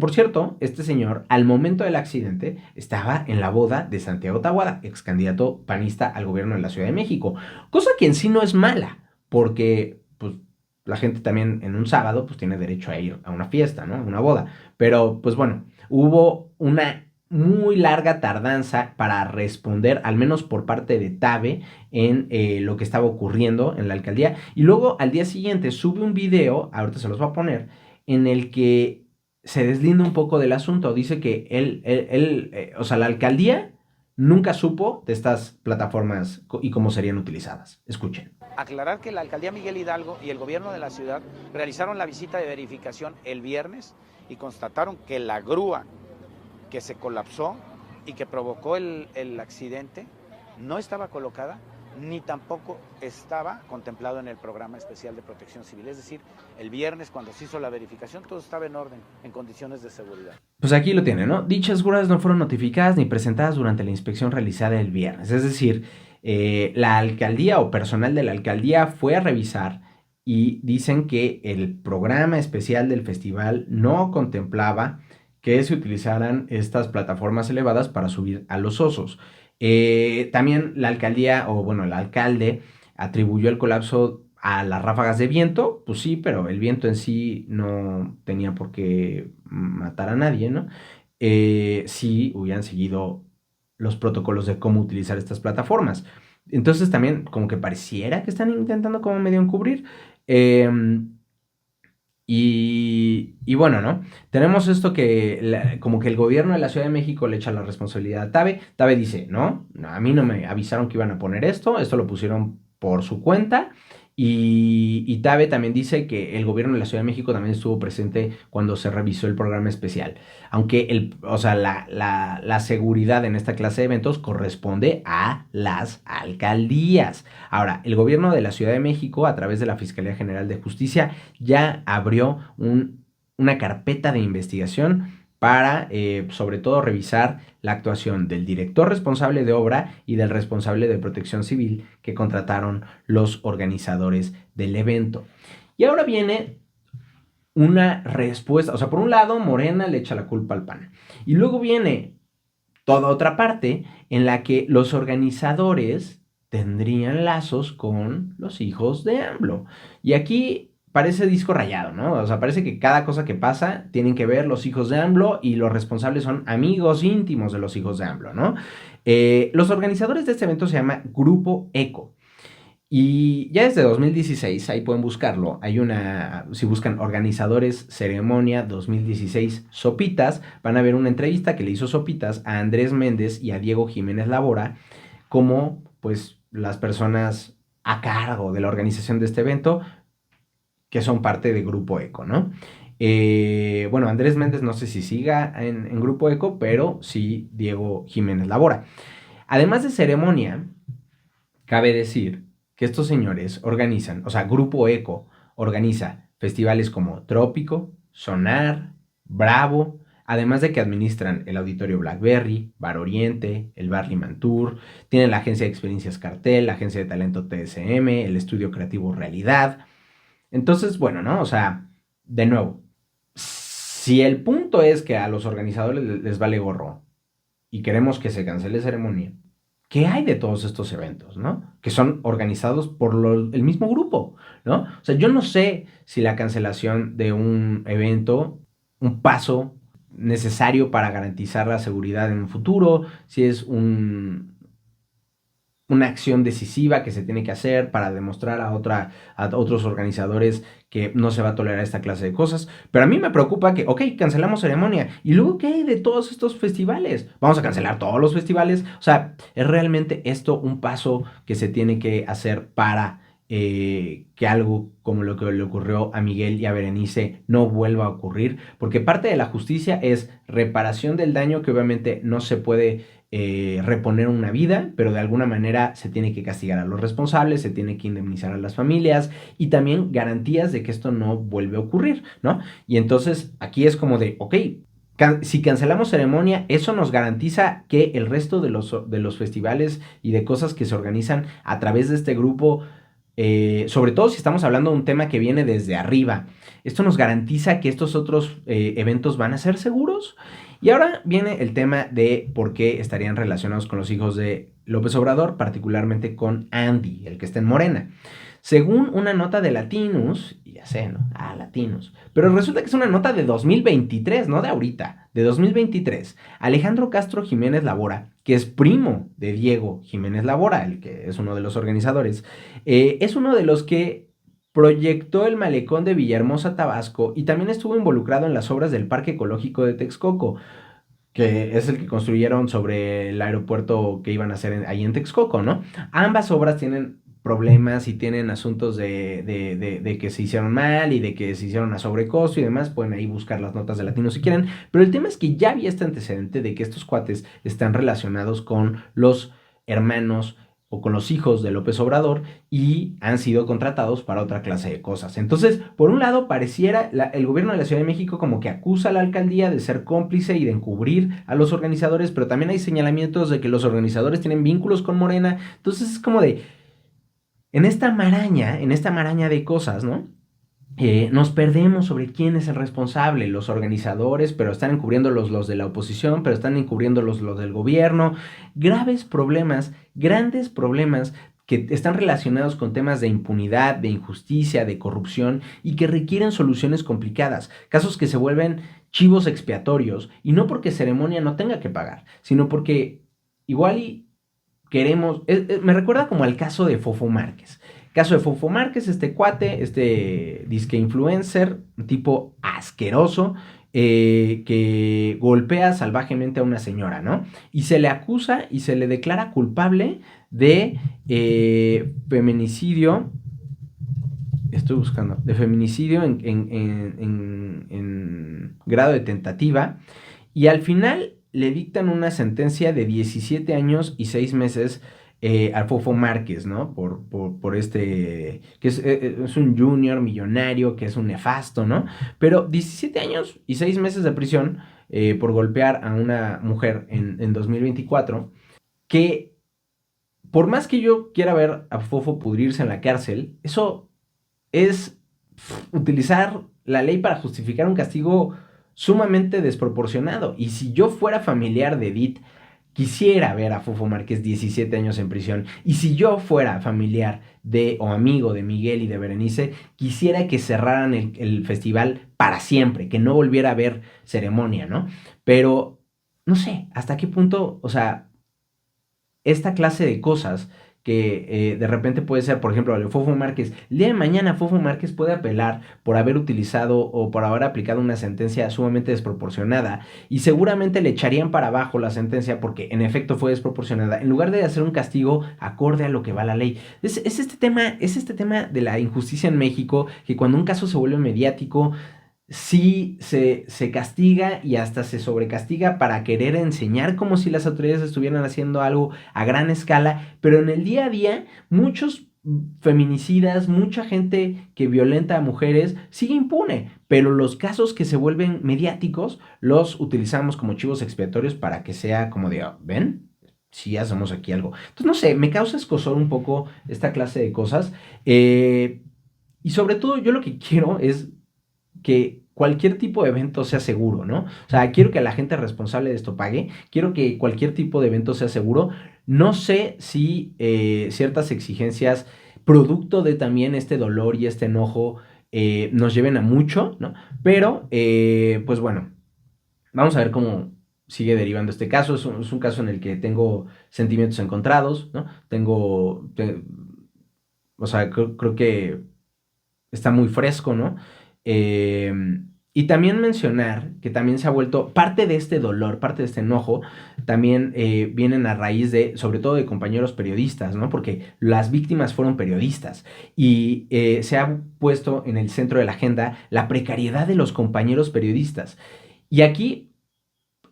por cierto, este señor, al momento del accidente, estaba en la boda de Santiago Taboada, ex candidato panista al gobierno de la Ciudad de México. Cosa que en sí no es mala, porque pues, la gente también en un sábado pues, tiene derecho a ir a una fiesta, ¿no? A una boda. Pero, pues bueno, hubo una muy larga tardanza para responder, al menos por parte de Tabe, en lo que estaba ocurriendo en la alcaldía. Y luego al día siguiente sube un video, ahorita se los voy a poner, en el que se deslinda un poco del asunto. Dice que o sea, la alcaldía nunca supo de estas plataformas y cómo serían utilizadas. Escuchen.
Aclarar que la alcaldía Miguel Hidalgo y el gobierno de la ciudad realizaron la visita de verificación el viernes y constataron que la grúa que se colapsó y que provocó el accidente no estaba colocada ni tampoco estaba contemplado en el programa especial de protección civil. Es decir, el viernes cuando se hizo la verificación todo estaba en orden, en condiciones de seguridad.
Pues aquí lo tiene, ¿no? Dichas grúas no fueron notificadas ni presentadas durante la inspección realizada el viernes. Es decir, la alcaldía o personal de la alcaldía fue a revisar y dicen que el programa especial del festival no contemplaba que se utilizaran estas plataformas elevadas para subir a los osos. También la alcaldía, o bueno, el alcalde atribuyó el colapso a las ráfagas de viento, pues sí, pero el viento en sí no tenía por qué matar a nadie, ¿no? Sí hubieran seguido los protocolos de cómo utilizar estas plataformas. Entonces también como que pareciera que están intentando como medio encubrir. Eh, y bueno, ¿no? Tenemos esto que como que el gobierno de la Ciudad de México le echa la responsabilidad a Tabe. Tabe dice, no, a mí no me avisaron que iban a poner esto lo pusieron por su cuenta. Y Tabe también dice que el gobierno de la Ciudad de México también estuvo presente cuando se revisó el programa especial. Aunque o sea, la seguridad en esta clase de eventos corresponde a las alcaldías. Ahora, el gobierno de la Ciudad de México, a través de la Fiscalía General de Justicia, ya abrió una carpeta de investigación para, sobre todo, revisar la actuación del director responsable de obra y del responsable de protección civil que contrataron los organizadores del evento. Y ahora viene una respuesta, o sea, por un lado, Morena le echa la culpa al PAN. Y luego viene toda otra parte en la que los organizadores tendrían lazos con los hijos de AMLO. Y aquí parece disco rayado, ¿no? O sea, parece que cada cosa que pasa tienen que ver los hijos de AMLO y los responsables son amigos íntimos de los hijos de AMLO, ¿no? Los organizadores de este evento se llama Grupo ECO. Y ya desde 2016, ahí pueden buscarlo, si buscan organizadores ceremonia 2016 Sopitas, van a ver una entrevista que le hizo Sopitas a Andrés Méndez y a Diego Jiménez Labora como pues las personas a cargo de la organización de este evento que son parte de Grupo ECO, ¿no? Bueno, Andrés Méndez no sé si siga en Grupo ECO, pero sí Diego Jiménez Labora. Además de ceremonia, cabe decir que estos señores organizan, o sea, Grupo ECO organiza festivales como Trópico, Sonar, Bravo, además de que administran el Auditorio Blackberry, Bar Oriente, el Bar Liman Tour, tienen la agencia de experiencias Cartel, la agencia de talento TSM, el estudio creativo Realidad. Entonces, bueno, ¿no? O sea, de nuevo, si el punto es que a los organizadores les vale gorro y queremos que se cancele ceremonia, ¿qué hay de todos estos eventos, no? Que son organizados por el mismo grupo, ¿no? O sea, yo no sé si la cancelación de un evento, un paso necesario para garantizar la seguridad en un futuro, si es una acción decisiva que se tiene que hacer para demostrar a otros organizadores que no se va a tolerar esta clase de cosas. Pero a mí me preocupa que, ok, cancelamos ceremonia. ¿Y luego qué hay de todos estos festivales? ¿Vamos a cancelar todos los festivales? O sea, ¿es realmente esto un paso que se tiene que hacer para que algo como lo que le ocurrió a Miguel y a Berenice no vuelva a ocurrir? Porque parte de la justicia es reparación del daño que obviamente no se puede reponer una vida, pero de alguna manera se tiene que castigar a los responsables, se tiene que indemnizar a las familias y también garantías de que esto no vuelve a ocurrir, ¿no? Y entonces aquí es como de, ok, si cancelamos ceremonia, eso nos garantiza que el resto de los festivales y de cosas que se organizan a través de este grupo, sobre todo si estamos hablando de un tema que viene desde arriba, esto nos garantiza que estos otros eventos van a ser seguros. Y ahora viene el tema de por qué estarían relacionados con los hijos de López Obrador, particularmente con Andy, el que está en Morena. Según una nota de Latinus, y ya sé, ¿no? Latinus. Pero resulta que es una nota de 2023, no de ahorita, de 2023. Alejandro Castro Jiménez Labora, que es primo de Diego Jiménez Labora, el que es uno de los organizadores, es uno de los que proyectó el malecón de Villahermosa, Tabasco, y también estuvo involucrado en las obras del Parque Ecológico de Texcoco, que es el que construyeron sobre el aeropuerto que iban a hacer ahí en Texcoco, ¿no? Ambas obras tienen problemas y tienen asuntos de que se hicieron mal y de que se hicieron a sobrecosto y demás. Pueden ahí buscar las notas de Latino si quieren, pero el tema es que ya había este antecedente de que estos cuates están relacionados con los hermanos o con los hijos de López Obrador y han sido contratados para otra clase de cosas. Entonces, por un lado, pareciera el gobierno de la Ciudad de México como que acusa a la alcaldía de ser cómplice y de encubrir a los organizadores, pero también hay señalamientos de que los organizadores tienen vínculos con Morena. Entonces es como de, en esta maraña de cosas, ¿no? Nos perdemos sobre quién es el responsable, los organizadores, pero están encubriendo los de la oposición, pero están encubriendo los del gobierno. Graves problemas, grandes problemas que están relacionados con temas de impunidad, de injusticia, de corrupción y que requieren soluciones complicadas, casos que se vuelven chivos expiatorios y no porque ceremonia no tenga que pagar, sino porque igual y queremos, me recuerda como al caso de Fofo Márquez. Caso de Fofo Márquez, este cuate, este disque influencer, tipo asqueroso, que golpea salvajemente a una señora, ¿no? Y se le acusa y se le declara culpable de feminicidio. Estoy buscando, de feminicidio en grado de tentativa. Y al final le dictan una sentencia de 17 años y 6 meses al Fofo Márquez, ¿no? Por este, que es un junior millonario, que es un nefasto, ¿no? Pero 17 años y 6 meses de prisión por golpear a una mujer en 2024, que por más que yo quiera ver a Fofo pudrirse en la cárcel, eso es utilizar la ley para justificar un castigo sumamente desproporcionado. Y si yo fuera familiar de Edith, quisiera ver a Fofo Márquez 17 años en prisión. Y si yo fuera familiar o amigo de Miguel y de Berenice, quisiera que cerraran el festival para siempre, que no volviera a haber ceremonia, ¿no? Pero no sé hasta qué punto, o sea, esta clase de cosas que de repente puede ser, por ejemplo, el Fofo Márquez, el día de mañana Fofo Márquez puede apelar por haber utilizado o por haber aplicado una sentencia sumamente desproporcionada y seguramente le echarían para abajo la sentencia porque en efecto fue desproporcionada, en lugar de hacer un castigo acorde a lo que va la ley. Es este tema de la injusticia en México, que cuando un caso se vuelve mediático, sí se castiga y hasta se sobrecastiga para querer enseñar como si las autoridades estuvieran haciendo algo a gran escala, pero en el día a día muchos feminicidas, mucha gente que violenta a mujeres sigue impune, pero los casos que se vuelven mediáticos los utilizamos como chivos expiatorios para que sea como de, ¿ven? Sí hacemos aquí algo. Entonces, no sé, me causa escozor un poco esta clase de cosas. Y sobre todo yo lo que quiero es que cualquier tipo de evento sea seguro, ¿no? O sea, quiero que la gente responsable de esto pague, quiero que cualquier tipo de evento sea seguro. No sé si ciertas exigencias, producto de también este dolor y este enojo, nos lleven a mucho, ¿no? Pero, pues bueno, vamos a ver cómo sigue derivando este caso. Es un caso en el que tengo sentimientos encontrados, ¿no? O sea, creo que está muy fresco, ¿no? Eh, y también mencionar que también se ha vuelto parte de este dolor, parte de este enojo, también vienen a raíz de, sobre todo de compañeros periodistas, ¿no? Porque las víctimas fueron periodistas y se ha puesto en el centro de la agenda la precariedad de los compañeros periodistas. Y aquí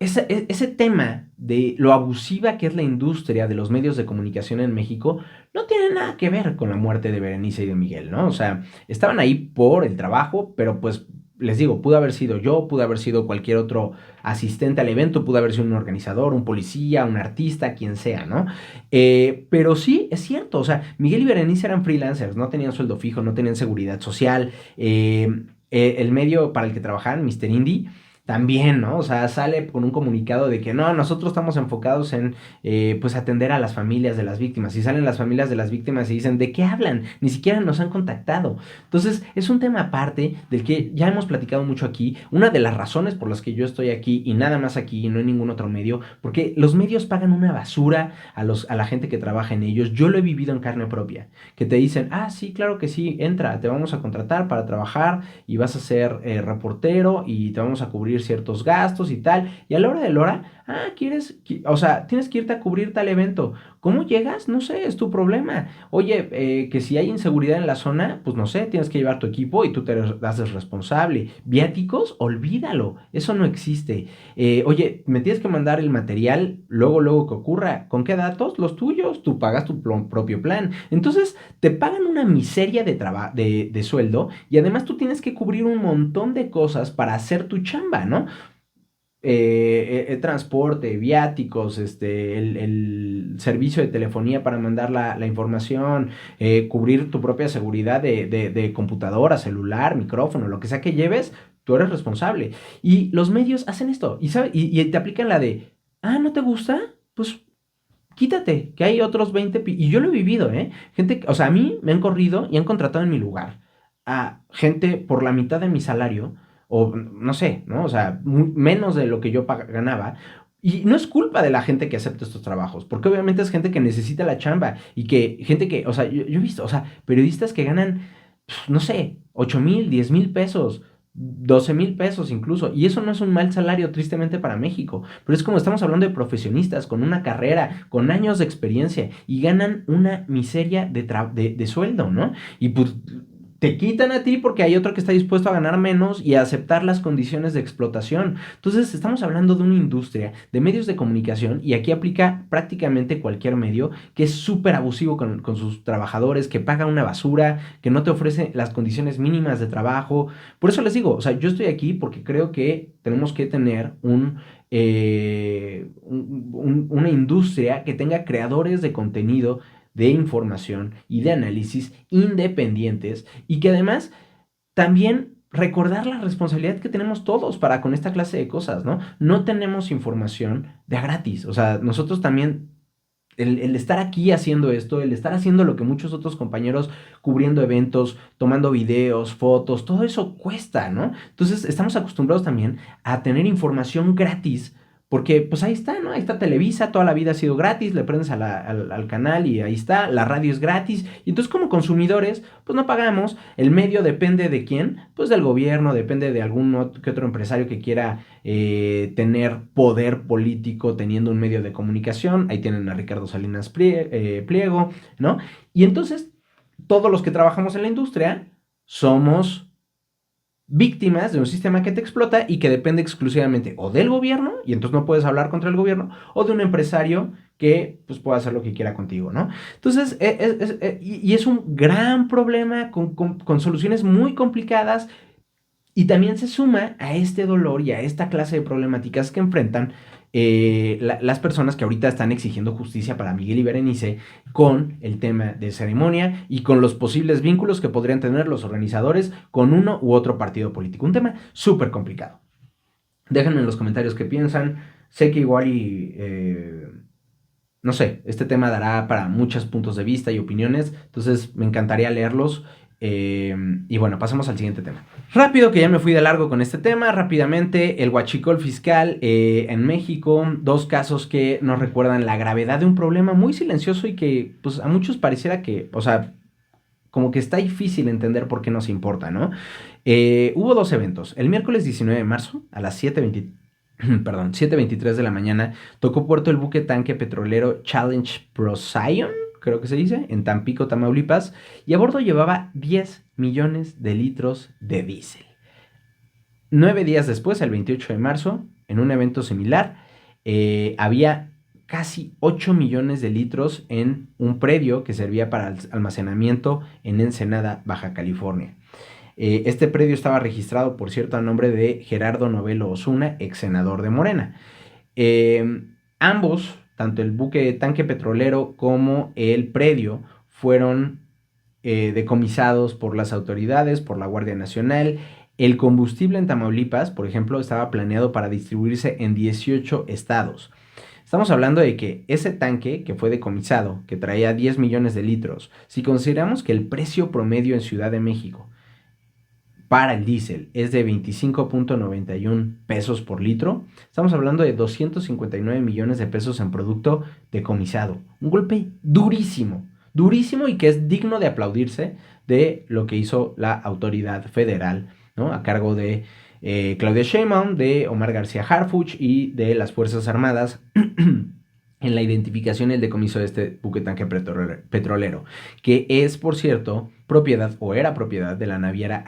ese tema de lo abusiva que es la industria de los medios de comunicación en México no tiene nada que ver con la muerte de Berenice y de Miguel, ¿no? O sea, estaban ahí por el trabajo, pero pues les digo, pudo haber sido yo, pudo haber sido cualquier otro asistente al evento, pudo haber sido un organizador, un policía, un artista, quien sea, ¿no? Pero sí, es cierto, o sea, Miguel y Berenice eran freelancers, no tenían sueldo fijo, no tenían seguridad social, el medio para el que trabajaban, Mr. Indie, también, ¿no? O sea, sale con un comunicado de que no, nosotros estamos enfocados en, pues, atender a las familias de las víctimas. Y salen las familias de las víctimas y dicen, ¿de qué hablan? Ni siquiera nos han contactado. Entonces, es un tema aparte del que ya hemos platicado mucho aquí. Una de las razones por las que yo estoy aquí y nada más aquí y no en ningún otro medio, porque los medios pagan una basura a la gente que trabaja en ellos. Yo lo he vivido en carne propia, que te dicen, ah, sí, claro que sí, entra, te vamos a contratar para trabajar y vas a ser reportero y te vamos a cubrir ciertos gastos y tal, y a la hora de la hora, o sea, tienes que irte a cubrir tal evento. ¿Cómo llegas? No sé, es tu problema. Oye, que si hay inseguridad en la zona, pues no sé, tienes que llevar tu equipo y tú te haces responsable. Viáticos, olvídalo, eso no existe. Oye, me tienes que mandar el material luego que ocurra. ¿Con qué datos? Los tuyos, tú pagas tu propio plan. Entonces, te pagan una miseria de sueldo y además tú tienes que cubrir un montón de cosas para hacer tu chamba, ¿no? Transporte, viáticos, el servicio de telefonía para mandar la información, cubrir tu propia seguridad de computadora, celular, micrófono, lo que sea que lleves, tú eres responsable. Y los medios hacen esto y te aplican la de, ¿no te gusta? Pues quítate, que hay otros 20 y yo lo he vivido, ¿eh? Gente, o sea, a mí me han corrido y han contratado en mi lugar a gente por la mitad de mi salario, o no sé, ¿no? O sea, menos de lo que yo ganaba. Y no es culpa de la gente que acepta estos trabajos, porque obviamente es gente que necesita la chamba y gente que, o sea, yo he visto, o sea, periodistas que ganan, no sé, 8,000, 10,000 pesos, 12,000 pesos incluso, y eso no es un mal salario tristemente para México, pero es como estamos hablando de profesionistas con una carrera, con años de experiencia y ganan una miseria de sueldo, ¿no? Y pues te quitan a ti porque hay otro que está dispuesto a ganar menos y a aceptar las condiciones de explotación. Entonces estamos hablando de una industria de medios de comunicación y aquí aplica prácticamente cualquier medio que es súper abusivo con sus trabajadores, que paga una basura, que no te ofrece las condiciones mínimas de trabajo. Por eso les digo, o sea, yo estoy aquí porque creo que tenemos que tener una industria que tenga creadores de contenido, de información y de análisis independientes y que además también recordar la responsabilidad que tenemos todos para con esta clase de cosas, ¿no? No tenemos información de a gratis. O sea, nosotros también, el estar aquí haciendo esto, el estar haciendo lo que muchos otros compañeros cubriendo eventos, tomando videos, fotos, todo eso cuesta, ¿no? Entonces estamos acostumbrados también a tener información gratis. Porque pues ahí está, ¿no? Ahí está Televisa, toda la vida ha sido gratis, le prendes al canal y ahí está, la radio es gratis. Y entonces como consumidores, pues no pagamos, el medio depende de quién, pues del gobierno, depende de algún que otro empresario que quiera tener poder político teniendo un medio de comunicación. Ahí tienen a Ricardo Salinas Pliego, ¿no? Y entonces todos los que trabajamos en la industria somos víctimas de un sistema que te explota y que depende exclusivamente o del gobierno, y entonces no puedes hablar contra el gobierno, o de un empresario que pues pueda hacer lo que quiera contigo, ¿no? Entonces, es un gran problema con soluciones muy complicadas, y también se suma a este dolor y a esta clase de problemáticas que enfrentan las personas que ahorita están exigiendo justicia para Miguel y Berenice con el tema de ceremonia y con los posibles vínculos que podrían tener los organizadores con uno u otro partido político. Un tema súper complicado. Déjenme en los comentarios qué piensan. Sé que igual y... no sé, este tema dará para muchos puntos de vista y opiniones, entonces me encantaría leerlos. Y bueno, pasamos al siguiente tema. Rápido, que ya me fui de largo con este tema. Rápidamente, el huachicol fiscal en México. 2 casos que nos recuerdan la gravedad de un problema muy silencioso y que pues a muchos pareciera que, o sea, como que está difícil entender por qué nos importa, ¿no? Hubo 2 eventos. El miércoles 19 de marzo a las 7:23 de la mañana tocó puerto el buque tanque petrolero Challenge Procyon, creo que se dice, en Tampico, Tamaulipas, y a bordo llevaba 10 millones de litros de diésel. 9 días después, el 28 de marzo, en un evento similar, había casi 8 millones de litros en un predio que servía para almacenamiento en Ensenada, Baja California. Este predio estaba registrado, por cierto, a nombre de Gerardo Novelo Osuna, ex senador de Morena. Ambos, tanto el buque tanque petrolero como el predio, fueron decomisados por las autoridades, por la Guardia Nacional. El combustible en Tamaulipas, por ejemplo, estaba planeado para distribuirse en 18 estados. Estamos hablando de que ese tanque que fue decomisado, que traía 10 millones de litros, si consideramos que el precio promedio en Ciudad de México para el diésel es de 25.91 pesos por litro, estamos hablando de 259 millones de pesos en producto decomisado. Un golpe durísimo, durísimo, y que es digno de aplaudirse de lo que hizo la autoridad federal, ¿no? A cargo de Claudia Sheinbaum, de Omar García Harfuch y de las Fuerzas Armadas en la identificación y el decomiso de este buque tanque petrolero, que es, por cierto, propiedad o era propiedad de la naviera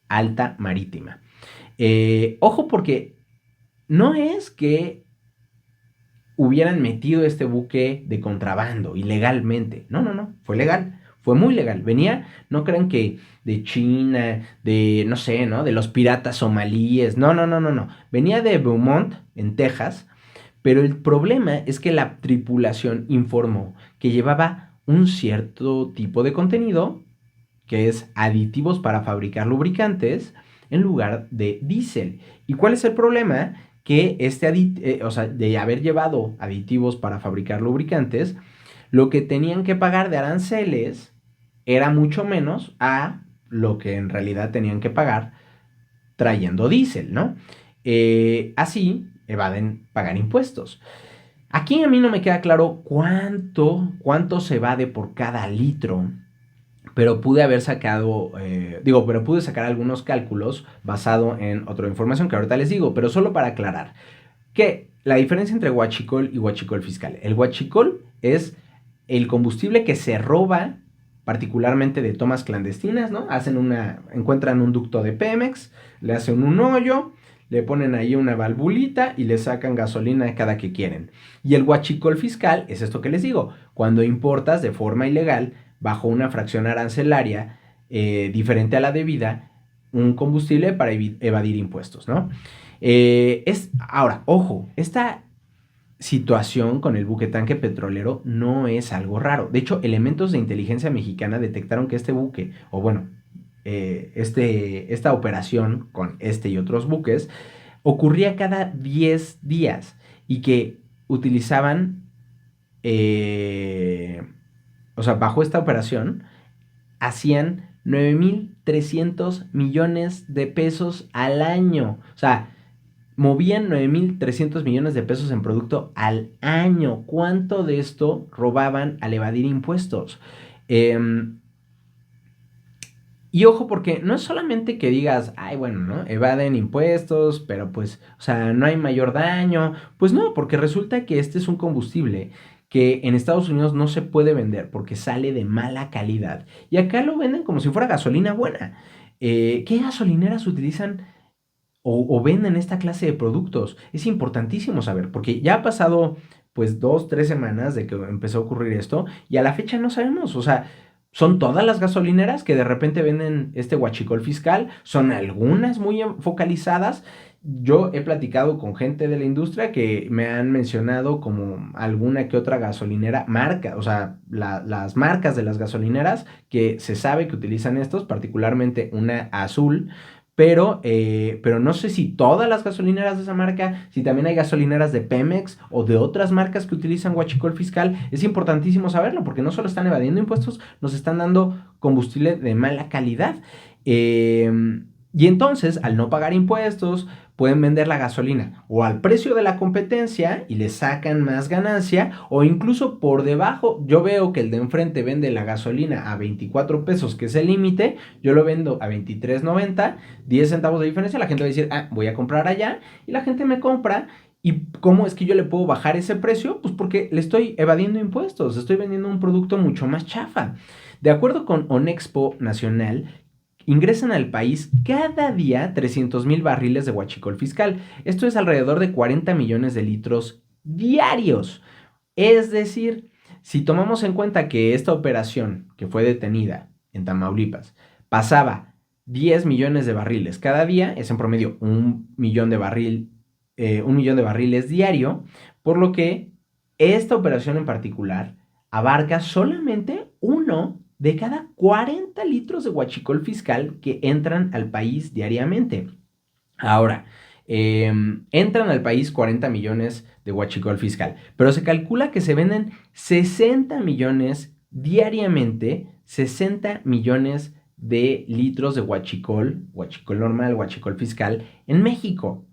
Alta Marítima. Ojo, porque no es que hubieran metido este buque de contrabando ilegalmente. No, fue legal, fue muy legal. Venía, no crean que de China, de, no sé, ¿no? De los piratas somalíes. No. Venía de Beaumont, en Texas. Pero el problema es que la tripulación informó que llevaba un cierto tipo de contenido, que es aditivos para fabricar lubricantes, en lugar de diésel. ¿Y cuál es el problema? Que de haber llevado aditivos para fabricar lubricantes, lo que tenían que pagar de aranceles era mucho menos a lo que en realidad tenían que pagar trayendo diésel, ¿no? Así evaden pagar impuestos. Aquí a mí no me queda claro cuánto se evade por cada litro, pero pude sacar algunos cálculos basado en otra información que ahorita les digo, pero solo para aclarar que la diferencia entre huachicol y huachicol fiscal. El huachicol es el combustible que se roba particularmente de tomas clandestinas, ¿no? Encuentran un ducto de Pemex, le hacen un hoyo, le ponen ahí una valvulita y le sacan gasolina cada que quieren. Y el huachicol fiscal es esto que les digo, cuando importas de forma ilegal, bajo una fracción arancelaria diferente a la debida, un combustible para evadir impuestos, ¿no? Ahora, ojo, esta situación con el buque tanque petrolero no es algo raro. De hecho, elementos de inteligencia mexicana detectaron que este buque, o bueno, esta operación con este y otros buques ocurría cada 10 días y que utilizaban, o sea, bajo esta operación, hacían 9.300 millones de pesos al año. O sea, movían 9.300 millones de pesos en producto al año. ¿Cuánto de esto robaban al evadir impuestos? Eh, y ojo, porque no es solamente que digas, ay, bueno, ¿no? Evaden impuestos, pero pues, o sea, no hay mayor daño. Pues no, porque resulta que este es un combustible que en Estados Unidos no se puede vender porque sale de mala calidad. Y acá lo venden como si fuera gasolina buena. ¿Qué gasolineras utilizan o venden esta clase de productos? Es importantísimo saber, porque ya ha pasado pues 2, 3 semanas de que empezó a ocurrir esto y a la fecha no sabemos, o sea, son todas las gasolineras que de repente venden este huachicol fiscal, son algunas muy focalizadas. Yo he platicado con gente de la industria que me han mencionado como alguna que otra gasolinera marca, o sea, las marcas de las gasolineras que se sabe que utilizan estos, particularmente una azul, pero no sé si todas las gasolineras de esa marca, si también hay gasolineras de Pemex o de otras marcas que utilizan huachicol fiscal. Es importantísimo saberlo porque no solo están evadiendo impuestos, nos están dando combustible de mala calidad. Eh, y entonces, al no pagar impuestos, pueden vender la gasolina o al precio de la competencia y le sacan más ganancia o incluso por debajo. Yo veo que el de enfrente vende la gasolina a 24 pesos, que es el límite, yo lo vendo a 23.90, 10 centavos de diferencia, la gente va a decir, ah, voy a comprar allá, y la gente me compra. ¿Y cómo es que yo le puedo bajar ese precio? Pues porque le estoy evadiendo impuestos, estoy vendiendo un producto mucho más chafa. De acuerdo con Onexpo Nacional, ingresan al país cada día 300,000 barriles de huachicol fiscal. Esto es alrededor de 40 millones de litros diarios. Es decir, si tomamos en cuenta que esta operación que fue detenida en Tamaulipas pasaba 10 millones de barriles cada día, es en promedio 1 millón de barriles diario, por lo que esta operación en particular abarca solamente uno de cada 40 litros de huachicol fiscal que entran al país diariamente. Ahora, entran al país 40 millones de huachicol fiscal, pero se calcula que se venden 60 millones diariamente, 60 millones de litros de huachicol normal, huachicol fiscal en México.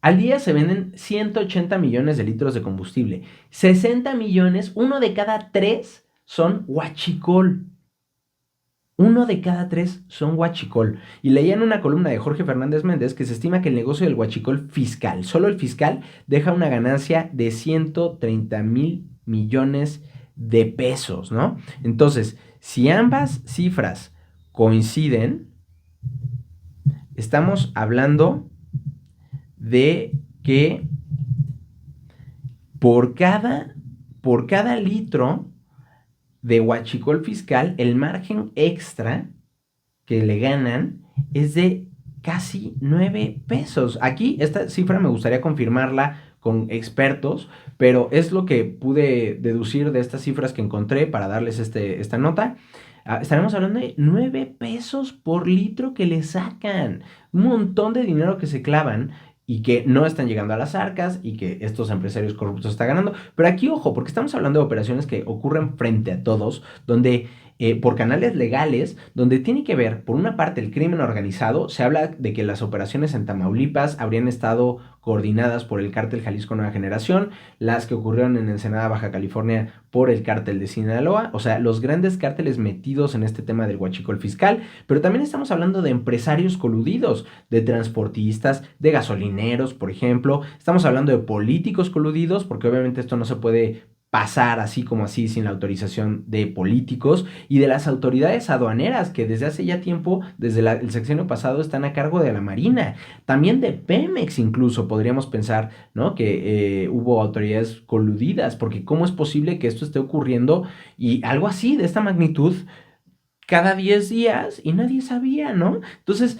Al día se venden 180 millones de litros de combustible. 60 millones, uno de cada tres son huachicol. Uno de cada tres son huachicol. Y leía en una columna de Jorge Fernández Méndez que se estima que el negocio del huachicol fiscal, solo el fiscal, deja una ganancia de 130,000 millones de pesos, ¿no? Entonces, si ambas cifras coinciden, estamos hablando de que por cada litro de huachicol fiscal, el margen extra que le ganan es de casi 9 pesos. Aquí esta cifra me gustaría confirmarla con expertos, pero es lo que pude deducir de estas cifras que encontré para darles esta nota. Estaremos hablando de 9 pesos por litro que le sacan. Un montón de dinero que se clavan y que no están llegando a las arcas y que estos empresarios corruptos están ganando. Pero aquí, ojo, porque estamos hablando de operaciones que ocurren frente a todos, donde por canales legales, donde tiene que ver, por una parte, el crimen organizado. Se habla de que las operaciones en Tamaulipas habrían estado coordinadas por el cártel Jalisco Nueva Generación, las que ocurrieron en Ensenada, Baja California, por el cártel de Sinaloa, o sea, los grandes cárteles metidos en este tema del huachicol fiscal, pero también estamos hablando de empresarios coludidos, de transportistas, de gasolineros, por ejemplo, estamos hablando de políticos coludidos, porque obviamente esto no se puede pasar así como así sin la autorización de políticos y de las autoridades aduaneras que desde hace ya tiempo, desde el sexenio pasado, están a cargo de la Marina, también de Pemex incluso podríamos pensar, ¿no? Que hubo autoridades coludidas, porque ¿cómo es posible que esto esté ocurriendo y algo así de esta magnitud cada 10 días y nadie sabía, ¿no? Entonces,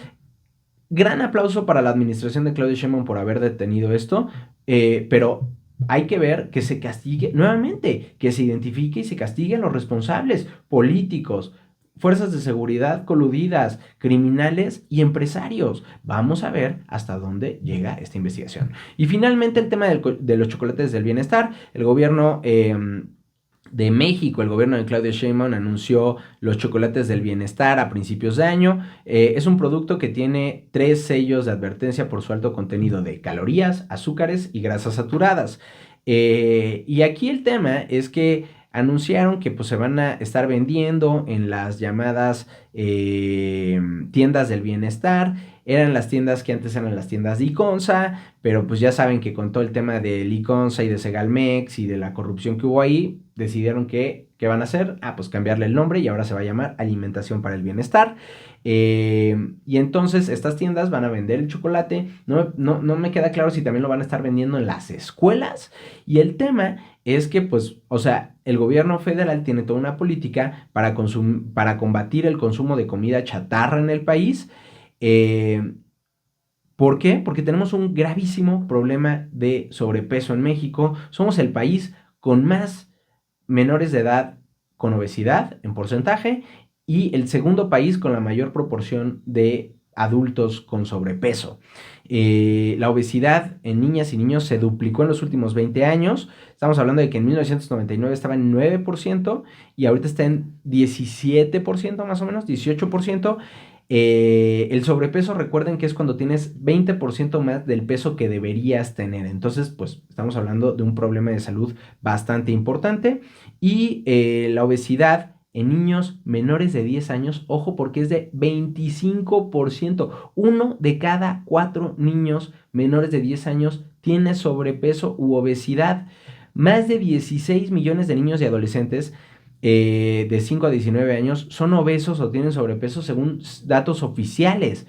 gran aplauso para la administración de Claudia Sheinbaum por haber detenido esto, pero hay que ver que se castigue nuevamente, que se identifique y se castigue a los responsables políticos, fuerzas de seguridad coludidas, criminales y empresarios. Vamos a ver hasta dónde llega esta investigación. Y finalmente el tema de los chocolates del bienestar. El gobierno de México, el gobierno de Claudia Sheinbaum anunció los chocolates del bienestar a principios de año. Es un producto que tiene 3 sellos de advertencia por su alto contenido de calorías, azúcares y grasas saturadas. Y aquí el tema es que anunciaron que pues, se van a estar vendiendo en las llamadas tiendas del bienestar. Eran las tiendas que antes eran las tiendas de Iconza, pero pues ya saben que con todo el tema del Iconza y de Segalmex y de la corrupción que hubo ahí, decidieron que, ¿qué van a hacer? Pues cambiarle el nombre y ahora se va a llamar Alimentación para el Bienestar. Y entonces estas tiendas van a vender el chocolate. No me queda claro si también lo van a estar vendiendo en las escuelas. Y el tema es que, pues, o sea, el gobierno federal tiene toda una política para combatir el consumo de comida chatarra en el país. ¿Por qué? Porque tenemos un gravísimo problema de sobrepeso en México. Somos el país con más menores de edad con obesidad en porcentaje y el segundo país con la mayor proporción de adultos con sobrepeso. La obesidad en niñas y niños se duplicó en los últimos 20 años. Estamos hablando de que en 1999 estaba en 9% y ahorita está en 17% más o menos, 18%. El sobrepeso, recuerden que es cuando tienes 20% más del peso que deberías tener. Entonces, pues estamos hablando de un problema de salud bastante importante. Y la obesidad en niños menores de 10 años, ojo, porque es de 25%. 1 de cada 4 niños menores de 10 años tiene sobrepeso u obesidad. Más de 16 millones de niños y adolescentes de 5 a 19 años son obesos o tienen sobrepeso según datos oficiales.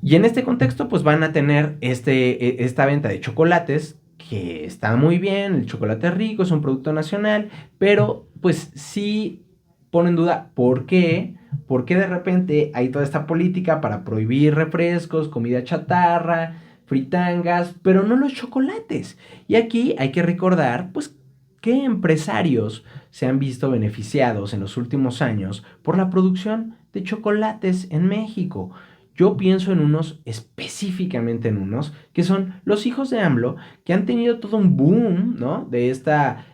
Y en este contexto, pues van a tener esta venta de chocolates que está muy bien, el chocolate rico, es un producto nacional, pero pues sí pone en duda por qué de repente hay toda esta política para prohibir refrescos, comida chatarra, fritangas, pero no los chocolates. Y aquí hay que recordar, pues, qué empresarios se han visto beneficiados en los últimos años por la producción de chocolates en México. Yo pienso en unos, específicamente en unos, que son los hijos de AMLO, que han tenido todo un boom, ¿no? De esta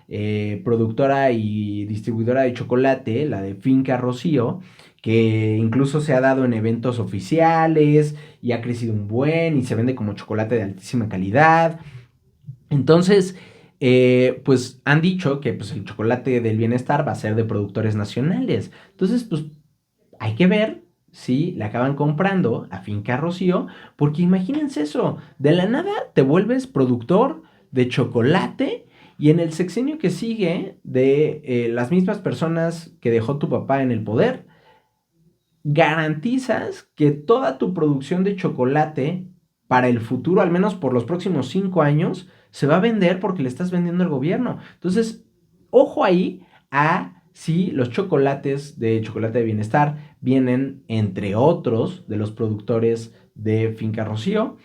productora y distribuidora de chocolate, la de Finca Rocío, que incluso se ha dado en eventos oficiales y ha crecido un buen y se vende como chocolate de altísima calidad. Entonces, pues han dicho que pues, el chocolate del bienestar va a ser de productores nacionales. Entonces, pues hay que ver si la acaban comprando a Finca Rocío, porque imagínense eso, de la nada te vuelves productor de chocolate y en el sexenio que sigue de las mismas personas que dejó tu papá en el poder, garantizas que toda tu producción de chocolate para el futuro, al menos por los próximos 5 años, se va a vender porque le estás vendiendo al gobierno. Entonces, ojo ahí a si los chocolates de chocolate de bienestar vienen, entre otros, de los productores de Finca Rocío.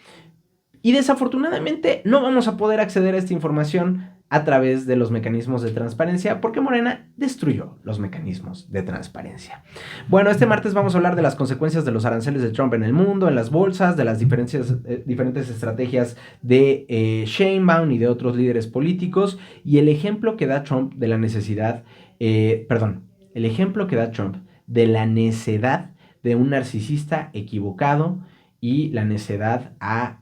Y desafortunadamente no vamos a poder acceder a esta información a través de los mecanismos de transparencia, porque Morena destruyó los mecanismos de transparencia. Bueno, este martes vamos a hablar de las consecuencias de los aranceles de Trump en el mundo, en las bolsas, de las diferentes estrategias de Sheinbaum y de otros líderes políticos, y el ejemplo que da Trump de la necesidad, el ejemplo que da Trump de la necedad de un narcisista equivocado y la necedad a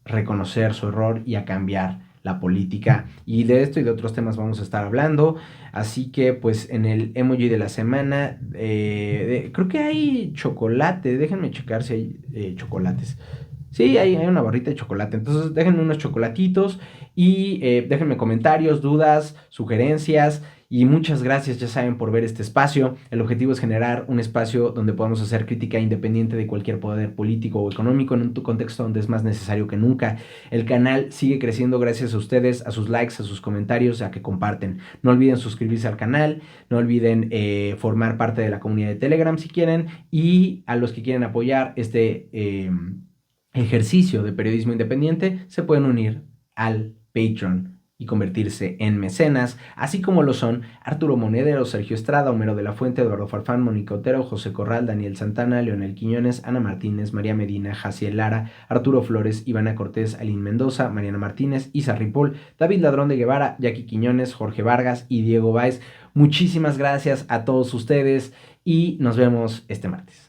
reconocer su error y a cambiar la política. Y de esto y de otros temas vamos a estar hablando. Así que pues en el emoji de la semana creo que hay chocolate. Déjenme checar si hay chocolates. Sí, hay una barrita de chocolate. Entonces déjenme unos chocolatitos y déjenme comentarios, dudas, sugerencias. Y muchas gracias, ya saben, por ver este espacio. El objetivo es generar un espacio donde podamos hacer crítica independiente de cualquier poder político o económico en un contexto donde es más necesario que nunca. El canal sigue creciendo gracias a ustedes, a sus likes, a sus comentarios, a que comparten. No olviden suscribirse al canal, no olviden formar parte de la comunidad de Telegram si quieren. Y a los que quieren apoyar este ejercicio de periodismo independiente, se pueden unir al Patreon y convertirse en mecenas, así como lo son Arturo Monedero, Sergio Estrada, Homero de la Fuente, Eduardo Farfán, Mónica Otero, José Corral, Daniel Santana, Leonel Quiñones, Ana Martínez, María Medina, Jaciel Lara, Arturo Flores, Ivana Cortés, Aline Mendoza, Mariana Martínez, Isa Ripoll, David Ladrón de Guevara, Jackie Quiñones, Jorge Vargas y Diego Báez. Muchísimas gracias a todos ustedes y nos vemos este martes.